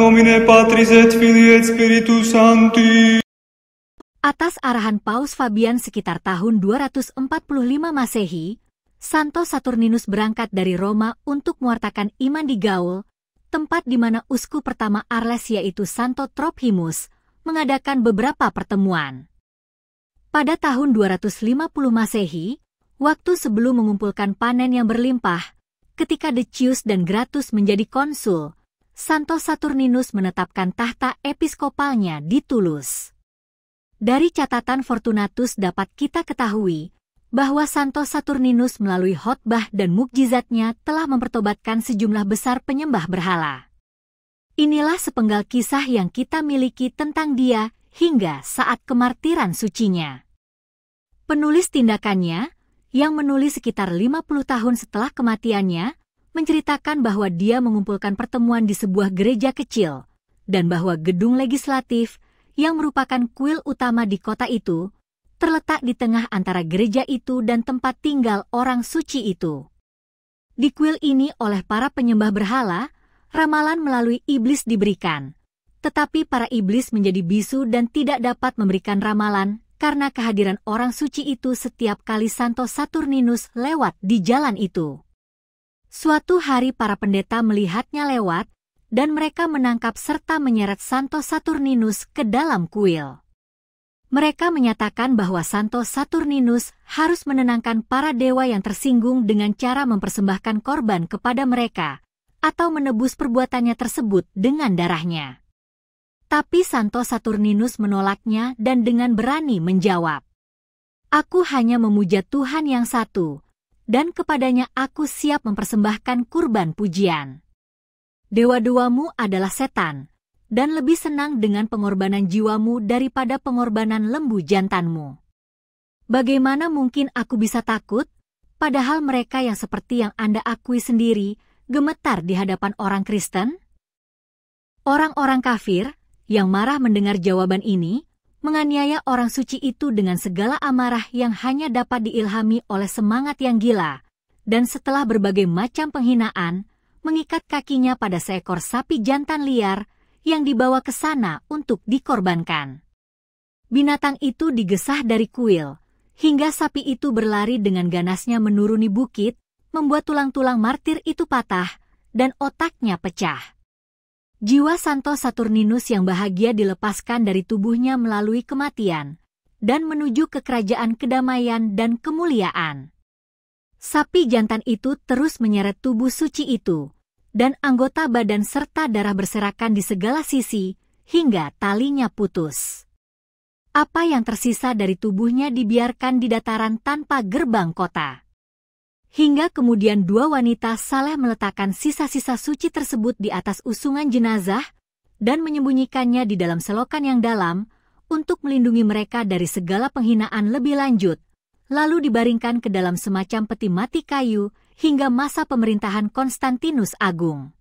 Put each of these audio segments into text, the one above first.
nomine Patris et Filii et Spiritus Sancti. Atas arahan Paus Fabian sekitar tahun 245 Masehi, Santo Saturninus berangkat dari Roma untuk mewartakan iman di Gaul, tempat di mana uskup pertama Arles yaitu Santo Trophimus mengadakan beberapa pertemuan. Pada tahun 250 Masehi, waktu sebelum mengumpulkan panen yang berlimpah, ketika Decius dan Gratus menjadi konsul, Santo Saturninus menetapkan tahta episkopalnya di Toulouse. Dari catatan Fortunatus dapat kita ketahui bahwa Santo Saturninus melalui khotbah dan mukjizatnya telah mempertobatkan sejumlah besar penyembah berhala. Inilah sepenggal kisah yang kita miliki tentang dia hingga saat kemartiran sucinya. Penulis tindakannya, yang menulis sekitar 50 tahun setelah kematiannya, menceritakan bahwa dia mengumpulkan pertemuan di sebuah gereja kecil, dan bahwa gedung legislatif, yang merupakan kuil utama di kota itu, terletak di tengah antara gereja itu dan tempat tinggal orang suci itu. Di kuil ini oleh para penyembah berhala, ramalan melalui iblis diberikan, tetapi para iblis menjadi bisu dan tidak dapat memberikan ramalan, karena kehadiran orang suci itu setiap kali Santo Saturninus lewat di jalan itu. Suatu hari para pendeta melihatnya lewat, dan mereka menangkap serta menyeret Santo Saturninus ke dalam kuil. Mereka menyatakan bahwa Santo Saturninus harus menenangkan para dewa yang tersinggung dengan cara mempersembahkan korban kepada mereka, atau menebus perbuatannya tersebut dengan darahnya. Tapi Santo Saturninus menolaknya dan dengan berani menjawab, "Aku hanya memuja Tuhan yang satu, dan kepadanya aku siap mempersembahkan kurban pujian. Dewa-dewamu adalah setan, dan lebih senang dengan pengorbanan jiwamu daripada pengorbanan lembu jantanmu. Bagaimana mungkin aku bisa takut, padahal mereka yang seperti yang Anda akui sendiri gemetar di hadapan orang Kristen?" Orang-orang kafir, yang marah mendengar jawaban ini, menganiaya orang suci itu dengan segala amarah yang hanya dapat diilhami oleh semangat yang gila, dan setelah berbagai macam penghinaan, mengikat kakinya pada seekor sapi jantan liar yang dibawa ke sana untuk dikorbankan. Binatang itu digesah dari kuil, hingga sapi itu berlari dengan ganasnya menuruni bukit, membuat tulang-tulang martir itu patah, dan otaknya pecah. Jiwa Santo Saturninus yang bahagia dilepaskan dari tubuhnya melalui kematian, dan menuju ke kerajaan kedamaian dan kemuliaan. Sapi jantan itu terus menyeret tubuh suci itu, dan anggota badan serta darah berserakan di segala sisi, hingga talinya putus. Apa yang tersisa dari tubuhnya dibiarkan di dataran tanpa gerbang kota. Hingga kemudian dua wanita saleh meletakkan sisa-sisa suci tersebut di atas usungan jenazah, dan menyembunyikannya di dalam selokan yang dalam, untuk melindungi mereka dari segala penghinaan lebih lanjut, lalu dibaringkan ke dalam semacam peti mati kayu, hingga masa pemerintahan Konstantinus Agung.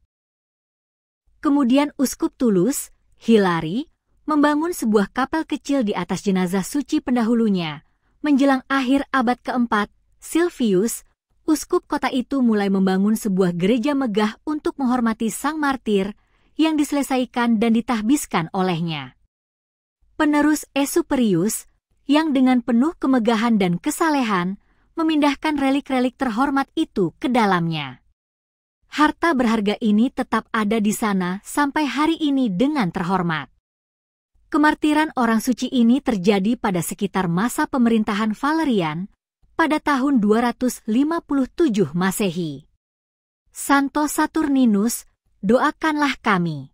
Kemudian Uskup Toulouse, Hilary, membangun sebuah kapel kecil di atas jenazah suci pendahulunya. Menjelang akhir abad keempat, Silvius, uskup kota itu mulai membangun sebuah gereja megah untuk menghormati sang martir yang diselesaikan dan ditahbiskan olehnya. Penerus Esuperius, yang dengan penuh kemegahan dan kesalehan, memindahkan relik-relik terhormat itu ke dalamnya. Harta berharga ini tetap ada di sana sampai hari ini dengan terhormat. Kemartiran orang suci ini terjadi pada sekitar masa pemerintahan Valerian, pada tahun 257 Masehi. Santo Saturninus, doakanlah kami.